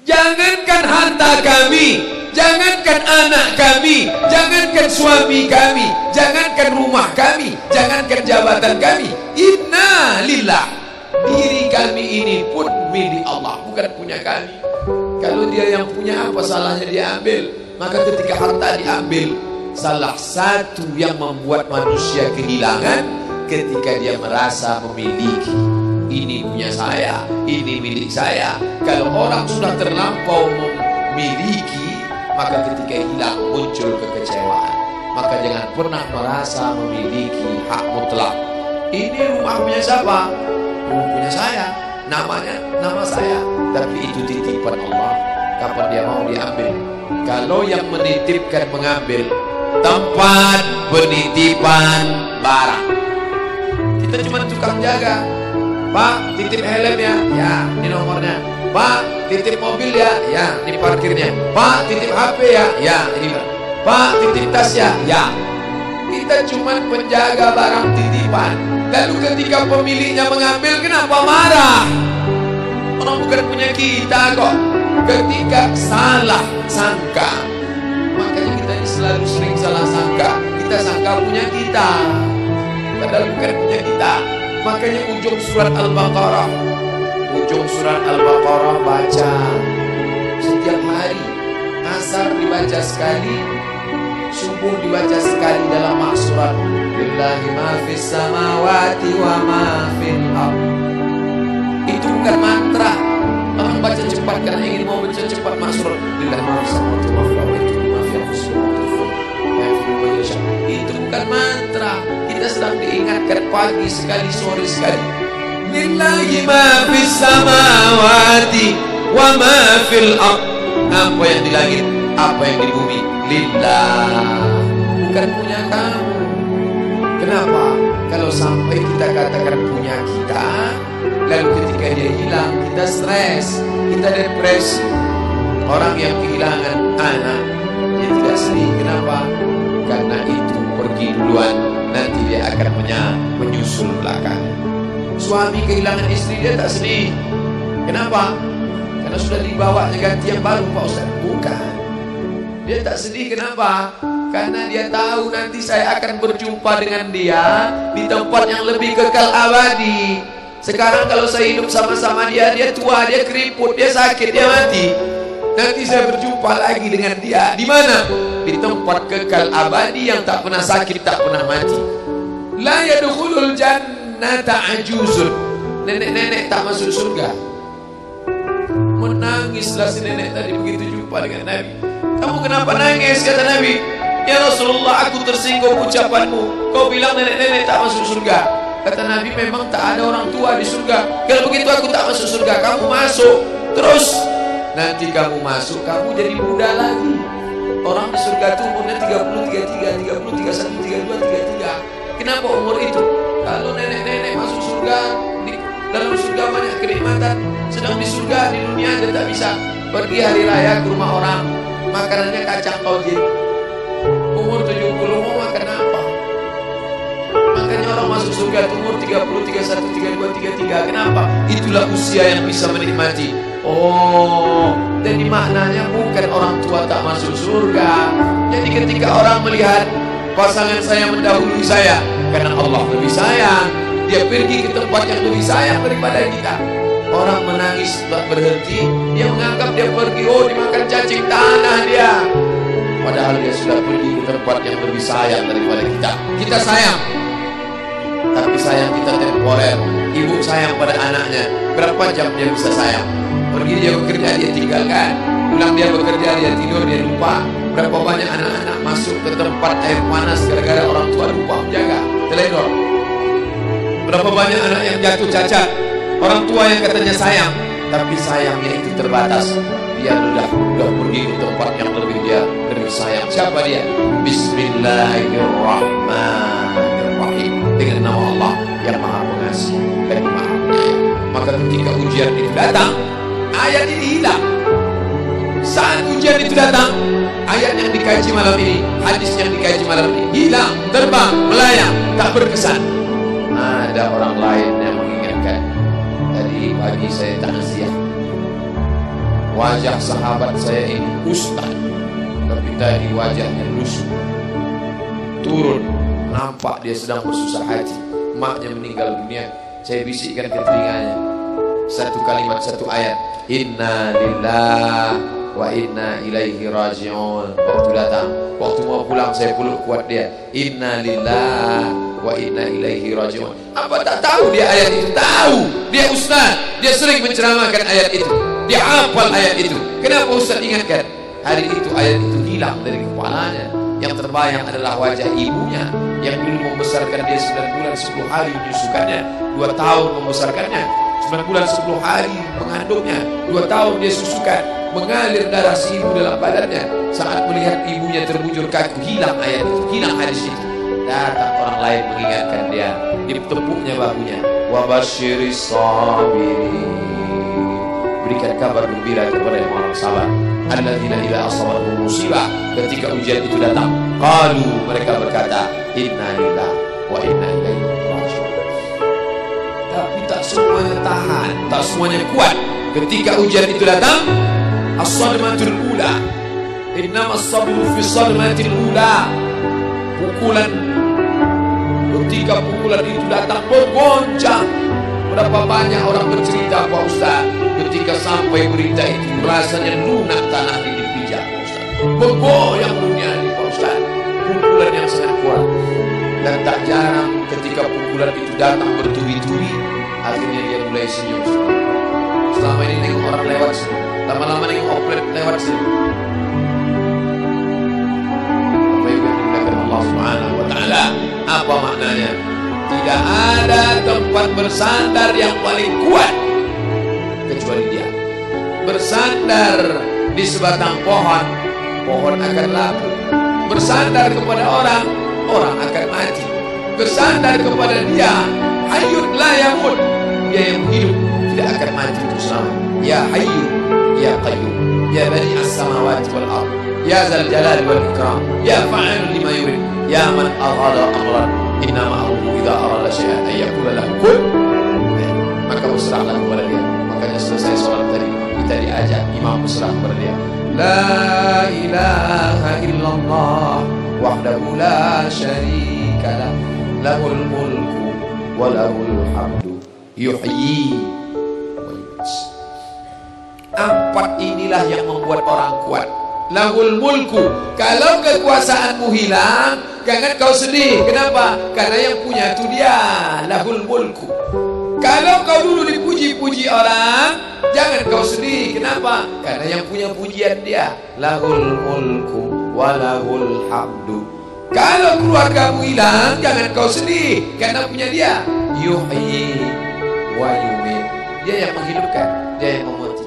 Jangankan harta kami, jangankan anak kami, jangankan suami kami, jangankan rumah kami, jangankan jabatan kami. Inna lillah. Diri kami ini pun milik Allah, bukan punya kami. Kalau dia yang punya, apa salahnya dia ambil? Maka ketika harta diambil, salah satu yang membuat manusia kehilangan ketika dia merasa memiliki. Ini punya saya, ini milik saya. Kalau orang sudah terlampau memiliki, maka ketika hilang muncul kekecewaan. Maka jangan pernah merasa memiliki hak mutlak. Ini rumah punya siapa? Rumah punya saya, namanya nama saya. Tapi itu titipan Allah, kapan dia mau diambil. Kalau yang menitipkan mengambil, tempat penitipan barang, kita cuma tukang jaga. Pak, titip helm ya, ya, ini nomornya. Pak, titip mobil ya, ya, ini parkirnya. Pak, titip HP ya, ya, ini. Pak, titip tas ya, ya. Kita cuma penjaga barang titipan. Lalu ketika pemiliknya mengambil, kenapa marah? Orang bukan punya kita kok. Ketika salah sangka, makanya kita ini selalu sering salah sangka. Kita sangka punya kita, padahal bukan punya kita. Makanya ujung surat Al-Baqarah, baca setiap hari. Asar dibaca sekali, subuh dibaca sekali dalam maksurat. Lillahi ma fis samawati wa ma fil ardh. Itu bukan mantra. Orang baca cepat karena ingin mau baca cepat maksurat. Lillahi ma fis samawati wa fil ardh. Itu bukan mantra. Kita sedang diingatkan pagi sekali, sore sekali. Lillahi ma fis samawati wa ma fil ardh. Apa yang di langit, apa yang di bumi, lillah, bukan punya kamu. Kenapa? Kalau sampai kita katakan punya kita, lalu ketika dia hilang, kita stres, kita depresi. Orang yang kehilangan anak, dia tidak sedih. Kenapa? Karena itu pergi duluan, nanti dia akan menyusul belakang. Suami kehilangan istri, dia tak sedih. Kenapa? Karena sudah dibawa ganti yang baru, Pak Ustaz. Bukan. Dia tak sedih, kenapa? Karena dia tahu nanti saya akan berjumpa dengan dia di tempat yang lebih kekal abadi. Sekarang kalau saya hidup sama-sama dia, dia tua, dia keriput, dia sakit, dia mati. Nanti saya berjumpa lagi dengan dia. Di mana? Di tempat kekal abadi yang tak pernah sakit, tak pernah mati. La yadkhulul jannata ajuzun. Nenek-nenek tak masuk surga. Menangislah si nenek tadi begitu jumpa dengan Nabi. Kamu kenapa nangis? Kata Nabi. Ya Rasulullah, aku tersinggung ucapanmu. Kau bilang nenek-nenek tak masuk surga. Kata Nabi, memang tak ada orang tua di surga. Kalau begitu aku tak masuk surga. Kamu masuk. Terus nanti kamu masuk, kamu jadi muda lagi. Orang di surga itu umurnya 30, 33, 30, 31, 32, 33. Kenapa umur itu? Kalau nenek-nenek masuk surga, di dalam surga banyak kenikmatan. Sedang di surga, di dunia dia tak bisa. Pergi hari raya ke rumah orang, makanannya kacang tojin. Umur 70 mau makan apa? Makanya orang masuk surga umur 30, 31, 32, 33. Kenapa? Itulah usia yang bisa menikmati. Oh, jadi maknanya bukan orang tua tak masuk surga. Jadi ketika orang melihat pasangan saya mendahului saya, karena Allah lebih sayang, dia pergi ke tempat yang lebih sayang daripada kita. Orang menangis tak berhenti, dia menganggap dia pergi, oh dimakan cacing tanah dia. Padahal dia sudah pergi ke tempat yang lebih sayang daripada kita. Kita sayang, tapi sayang kita temporer. Ibu sayang pada anaknya, berapa jam dia bisa sayang? Pergi dia bekerja, dia tinggalkan. Pulang dia bekerja, dia tidur, dia lupa. Berapa banyak anak-anak masuk ke tempat air panas gara-gara orang tua lupa menjaga, teledor. Berapa banyak anak yang jatuh cacat, orang tua yang katanya sayang, tapi sayangnya itu terbatas. Dia sudah pergi ke tempat yang lebih sayang. Siapa dia? Bismillahirrahmanirrahim. Dengan nama Allah yang Maha Pengasih dan Maha Penyayang. Maka ketika ujian itu datang, ayat ini hilang. Saat ujian itu datang, ayat yang dikaji malam ini, hadis yang dikaji malam ini hilang, terbang, melayang, tak berkesan. Ada orang lain yang mengingatkan. Tadi pagi saya takziah. wajah sahabat saya ini ustaz, tapi tadi wajahnya lusuh. Turun, nampak dia sedang bersusah hati, maknya meninggal dunia. Saya bisikkan ke telinganya satu kalimat, satu ayat, inna lillahi wa inna ilaihi raji'un. Waktu datang, waktu mau pulang saya peluk kuat dia, inna lillahi wa inna ilaihi raji'un. Apa tak tahu dia ayat itu? Tahu, dia ustaz, dia sering menceramahkan ayat itu, dia hafal ayat itu. Kenapa ustaz ingatkan? Hari itu ayat itu hilang dari kepalanya. Yang terbayang adalah wajah ibunya yang dulu membesarkan dia 9 bulan 10 hari menyusukannya, 2 tahun membesarkannya, 9 bulan 10 hari mengandungnya, 2 tahun dia susukan, mengalir darah si ibu dalam badannya. Saat melihat ibunya terbujur kaku, hilang ayat itu, hilang hadis itu. Datang orang lain mengingatkan dia, ditepuknya bahunya, wabasyiris sabirin, berikan kabar gembira kepada yang orang sabar, alladzina idza asabatuhum musibah, ketika ujian itu datang, qalu, mereka berkata, inna lillahi wa inna ilaihi raji'un. Tapi tak semuanya tahan, tak semuanya kuat. Ketika ujian itu datang, as-sadmatul ula, innamas sabru fi sadmatil ula, pukulan. Ketika pukulan itu datang bergoncang. Berapa banyak orang bercerita, Pak Ustaz, ketika sampai berita itu rasanya lunak tanah ini dipijak, Pak Ustaz, bergoyang dunia ini, Pak Ustaz. Pukulan yang sangat kuat. Dan tak jarang ketika pukulan itu datang bertubi-tubi, akhirnya dia mulai senyum. Selama ini nengok orang lewat sini, lama-lama nengok oplet lewat sini. Apa yang dikatakan Allah Subhanahu wa Ta'ala? Apa maknanya? Tidak ada tempat bersandar yang paling kuat kecuali dia. Bersandar di sebatang pohon, pohon akan lapu. Bersandar kepada orang, orang akan mati. Bersandar kepada dia, hayyun la yamut, dia yang hidup tidak akan mati itu selama. Ya hayyu ya qayyum ya bani as-samawati wal ard ya zal jalali wal ikram ya fa'alun lima yurid ya man arada amran innama amruhu idza arada syai'an ay yaqula lahu kun. Maka berserahlah kepada dia. Makanya selesai sholat tadi kita diajak imam berserah kepada dia. La ilaha illallah wahdahu la syarika lah, lahul mulku wa lahul hamdu yuhyi wa yumiit. 4 inilah yang membuat orang kuat. Lahul mulku, kalau kekuasaanmu hilang, jangan kau sedih. Kenapa? Karena yang punya itu dia. Lahul mulku. Kalau kau dulu dipuji-puji orang, jangan kau sedih. Kenapa? Karena yang punya pujian dia. Lahul mulku walahul hamdu. Kalau keluargamu hilang, jangan kau sedih, karena punya dia. Yuhyi wa yumiit. Dia yang menghidupkan, dia yang memati.